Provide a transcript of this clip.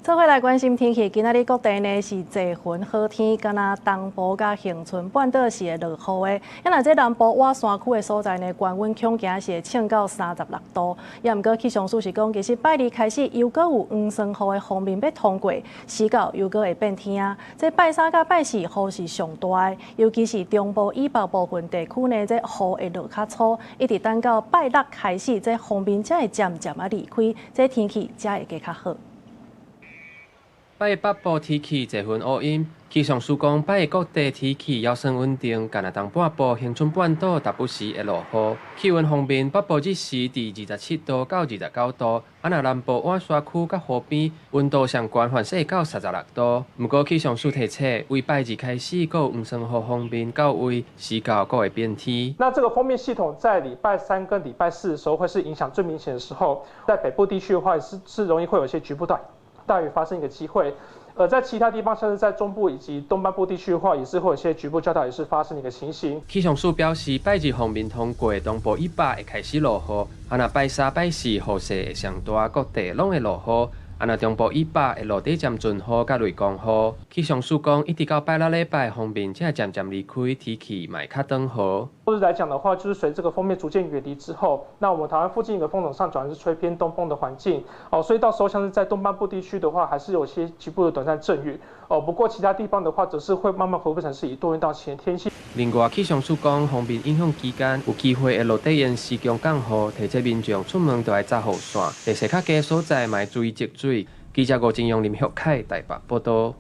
做伙來關心天氣，今仔日各地呢是濟雲好天，敢若東部甲恆春半島是會落雨的。因若這南部外山區的所在呢，高溫恐驚是會升到36度。也毋過氣象署是講，其實拜二開始又閣有黃霜雨的鋒面要通過，時到又閣會變天啊。這拜三甲拜四雨是上大的，尤其是中部以北部分地區呢，這雨會落較粗，一直等到拜六開始，這鋒面才會漸漸啊離開，這天氣才會加較好。拜北部天氣濟雲烏陰，氣象署講拜各地天氣還算穩定，干那東半部、恆春半島時不時會落雨。氣溫方面，北部日時佇27度到29度，啊那南部晚山區甲河邊溫度上懸反射到36度。不過氣象署提醒，為拜二開始，閣有黃霜雨鋒面到位，時到閣會變天。那這個鋒面系統在禮拜三跟禮拜四的時候，會是影響最明顯的時候。在北部地區的話，是容易會有一些局部大雨發生一個機會，在其他地方，像是在中部以及東半部地區的話，也是會有一些局部較大雨勢發生的一個情形。氣象署表示，拜二鋒面通過，東部以北會開始落雨，啊那拜三、拜四雨勢會上大，各地攏會落雨。啊那中部以北會落地漸陣雨甲雷公雨。氣象署講，一直到拜六禮拜鋒面才漸漸離開，天氣嘛會較轉好。後日來講的話，就是隨這個鋒面逐漸遠離之後，那我們台灣附近一個風場上轉是吹偏東風的環境哦，所以到時候像是在東半部地區的話，還是有些局部的短暫陣雨哦。不過其他地方的話，則是會慢慢恢復成是以多雲到晴的天氣。另外，氣象署講，鋒面影響期間有機會會落地延時強降雨，提醒民眾出門都要紮雨傘，地勢較低的所在嘛要注意積水。記者吳金陽、林旭凱台北報道。